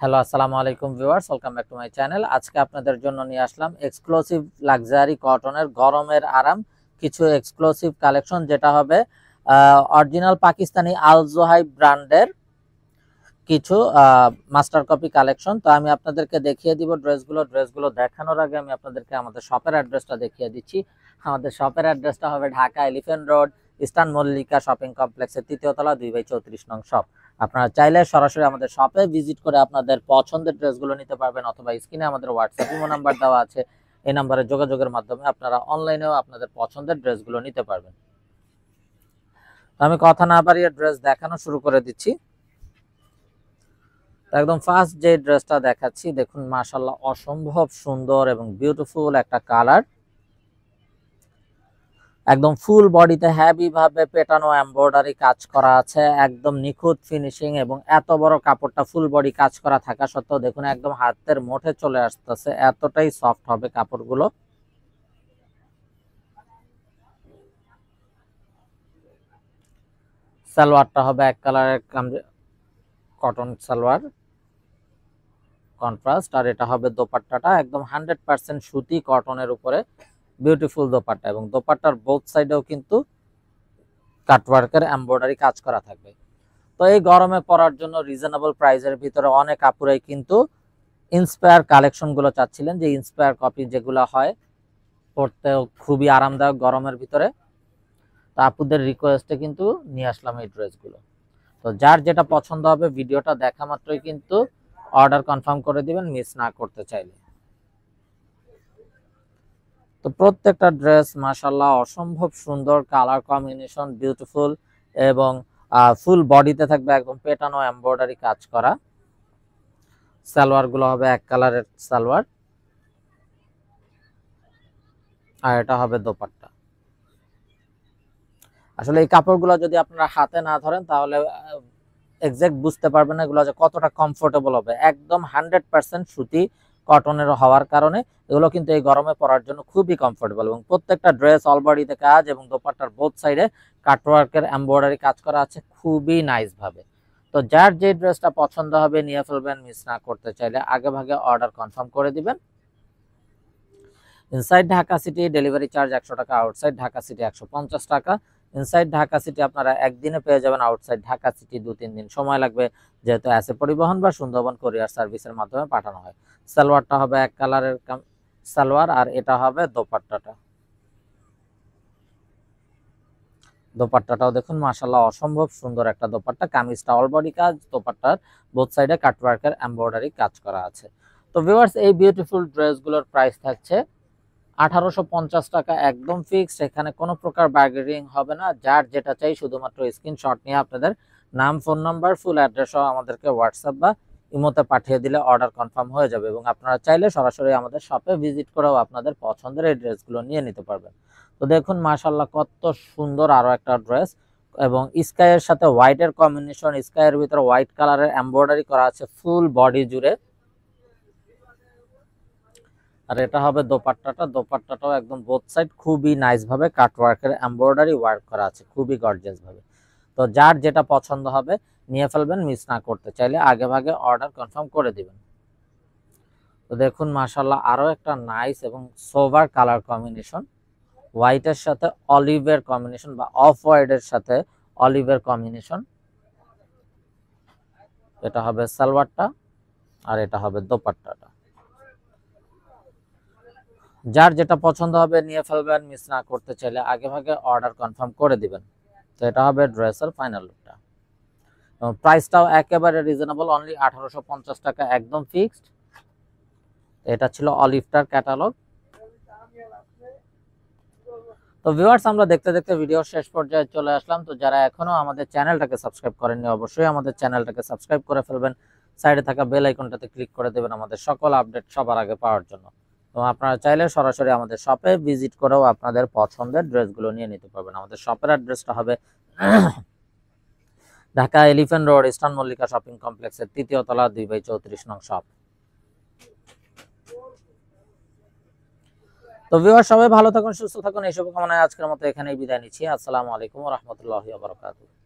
Hello, আসসালামু আলাইকুম viewers, welcome back to my channel. আজকে আপনাদের জন্য নিয়ে আসলাম এক্সক্লুসিভ লাক্সারি কটনের গরমের আরাম কিছু এক্সক্লুসিভ কালেকশন, যেটা হবে অরিজিনাল পাকিস্তানি আল জোহাই ব্র্যান্ডের কিছু মাস্টার কপি কালেকশন। তো আমি আপনাদেরকে দেখিয়ে দিব ড্রেসগুলো দেখানোর আগে আমি আপনাদেরকে আমাদের শপের অ্যাড্রেসটা দেখিয়ে দিচ্ছি। আমাদের শপের অ্যাড্রেসটা হবে Dhaka elephant road, eastern Mallika shopping কমপ্লেক্সের ৩য় তলা, ২/34 নং শপ। আপনারা চাইলে সরাসরি আমাদের শপে ভিজিট করে আপনাদের পছন্দের ড্রেসগুলো নিতে পারবেন, অথবা স্ক্রিনে আমাদের হোয়াটসঅ্যাপ ইমো নাম্বার দেওয়া আছে, এই নাম্বারে যোগাযোগের মাধ্যমে আপনারা অনলাইনেও আপনাদের পছন্দের ড্রেসগুলো নিতে পারবেন। আমি কথা না বাড়িয়ে ড্রেস দেখানো শুরু করে দিচ্ছি। একদম ফার্স্ট যে ড্রেসটা দেখাচ্ছি, দেখুন মাশাআল্লাহ অসম্ভব সুন্দর এবং বিউটিফুল একটা কালার। একদম ফুল বডিতে হেভি ভাবে পেটানো এমব্রয়ডারি কাজ করা আছে, একদম নিখুঁত ফিনিশিং, এবং এত বড় কাপড়টা ফুল বডি কাজ করা থাকা সত্ত্বেও দেখুন একদম হাতের মুঠে চলে আসতেছে, এতটাই সফট হবে কাপড়গুলো। সালোয়ারটা হবে এক কালারের কটন সালোয়ার কন্ট্রাস্ট, আর এটা হবে দোপাট্টাটা একদম 100% সুতি কটনের উপরে বিউটিফুল দোপাট্টা, এবং দোপাট্টার বোথ সাইডেও কিন্তু কাটওয়ার্কের এমব্রয়ডারি কাজ করা থাকবে। তো এই গরমে পরার জন্য রিজনেবল প্রাইসের ভিতরে অনেক আপুরাই কিন্তু ইন্সপায়ার কালেকশন গুলো চাচ্ছিলেন, যে ইন্সপায়ার কপি যেগুলো হয় পরতে খুবই আরামদায়ক গরমের ভিতরে। তো আপুদের রিকোয়েস্টে কিন্তু নিয়ে আসলাম এই ড্রেসগুলো। তো যার যেটা পছন্দ হবে ভিডিওটা দেখা মাত্রই কিন্তু অর্ডার কনফার্ম করে দিবেন, মিস না করতে চাইলে। তো প্রত্যেকটা ড্রেস মাশাআল্লাহ অসম্ভব সুন্দর, কালার কম্বিনেশন বিউটিফুল, এবং ফুল বডিতে থাকবে একদম পেটানো এমব্রয়ডারি কাজ করা। সালোয়ার গুলো হবে এক কালারের সালোয়ার, আর এটা হবে দোপাট্টা। আসলে এই কাপড়গুলো যদি আপনারা হাতে না ধরেন তাহলে এক্সাক্ট বুঝতে পারবেন না এগুলো যে কতটা কমফোর্টেবল হবে। একদম 100% সুতি কটনের হওয়ার কারণে এগুলো কিন্তু এই গরমে পরার জন্য খুবই কমফোর্টেবল, এবং প্রত্যেকটা ড্রেস অল বডিতে কাজ, এবং দোপাট্টার বোথ সাইডে কাটওয়ার্কের এমব্রয়ডারি কাজ করা আছে খুবই নাইস ভাবে। তো যার যে ড্রেসটা পছন্দ হবে নিয়ে ফেলবেন, মিস না করতে চাইলে আগে ভাগে অর্ডার কনফার্ম করে দিবেন। Inside Dhaka city delivery charge 100 টাকা, আউটসাইড ঢাকা সিটি 150 টাকা। ইনসাইড ঢাকা সিটি আপনারা একদিনে পেয়ে যাবেন, আউটসাইড ঢাকা সিটি 2-3 দিন সময় লাগবে, যেহেতু অ্যাসে পরিবহন বা সুন্দরবন কোরিয়ার সার্ভিসের মাধ্যমে পাঠানো হয়। সালোয়ারটা হবে এক কালারের সালোয়ার, আর এটা হবে দোপাট্টাটা। দোপাট্টাটাও দেখুন মাশাআল্লাহ অসম্ভব সুন্দর একটা দোপাট্টা, কামিজটা অল বডি কাজ, দোপাট্টার বোথ সাইডে কাটওয়ার্কের এমব্রয়ডারি কাজ করা আছে। তো ভিউয়ার্স, এই বিউটিফুল ড্রেসগুলোর প্রাইস থাকছে 1850 টাকা, একদম ফিক্সড, এখানে কোনো প্রকার বার্গেনিং হবে না। যার যেটা চাই শুধুমাত্র স্ক্রিনশট নিয়ে আপনাদের নাম, ফোন নাম্বার, ফুল অ্যাড্রেস সহ আমাদেরকে হোয়াটসঅ্যাপ বা ইমোতে পাঠিয়ে দিলে অর্ডার কনফার্ম হয়ে যাবে, এবং আপনারা চাইলে সরাসরি আমাদের শপে ভিজিট করেও আপনাদের পছন্দের এই ড্রেসগুলো নিয়ে নিতে পারবেন। তো দেখুন মাশাআল্লাহ কত সুন্দর আরো একটা ড্রেস, এবং স্কাইয়ের সাথে হোয়াইটের কম্বিনেশন, স্কাইয়ের ভিতরে হোয়াইট কালারের এমব্রয়ডারি করা আছে ফুল বডি জুড়ে। আর এটা হবে দোপাট্টাটা, দোপাট্টাটাও একদম বোথ সাইড খুবই নাইস ভাবে কাটওয়ার্কের এমব্রয়ডারি ওয়ার্ক করা আছে খুবই গর্জিয়াস ভাবে। তো যার যেটা পছন্দ হবে নিয়ে ফেলবেন, মিস না করতে চাইলে আগে ভাগে অর্ডার কনফার্ম করে দিবেন। তো দেখুন মাশাআল্লাহ আরো একটা নাইস এবং সোভার কালার কম্বিনেশন, হোয়াইটের সাথে অলিভের কম্বিনেশন বা অফ হোয়াইটের সাথে অলিভের কম্বিনেশন। এটা হবে সালোয়ারটা, আর এটা হবে দোপাট্টাটা। যার যেটা পছন্দ হবে নিয়ে ফেলবেন, মিস না করতে চাইলে আগে ভাগে অর্ডার কনফার্ম করে দিবেন। তো এটা হবে ড্রেসের ফাইনাল লুকটা। প্রাইসটাও একেবারে রিজনেবল, অনলি 1850 টাকা, একদম ফিক্সড। এটা ছিল অলিভটার ক্যাটালগ। তো ভিউয়ার্স, আমরা দেখতে দেখতে ভিডিও শেষ পর্যায়ে চলে আসলাম। তো যারা এখনো আমাদের চ্যানেলটাকে সাবস্ক্রাইব করেননি অবশ্যই আমাদের চ্যানেলটাকে সাবস্ক্রাইব করে ফেলবেন, সাইডে থাকা বেল আইকনটাতে ক্লিক করে দেবেন আমাদের সকল আপডেট সবার আগে পাওয়ার জন্য। তো আপনারা চাইলে সরাসরি আমাদের শপে ভিজিট করেও আপনাদের পছন্দের ড্রেসগুলো নিয়ে নিতে পারবেন। আমাদের শপের অ্যাড্রেসটা হবে Dhaka elephant road, eastern Mallika shopping কমপ্লেক্সের 3য় তলা, 2/34 নং শপ। তো ভিউয়ার, সবাই ভালো থাকুন, সুস্থ থাকুন, এই শুভকামনায় আজকের মতো এখানেই বিদায় নিচ্ছি। আসসালামু আলাইকুম ওয়া রাহমাতুল্লাহি ওয়া বারাকাতুহু।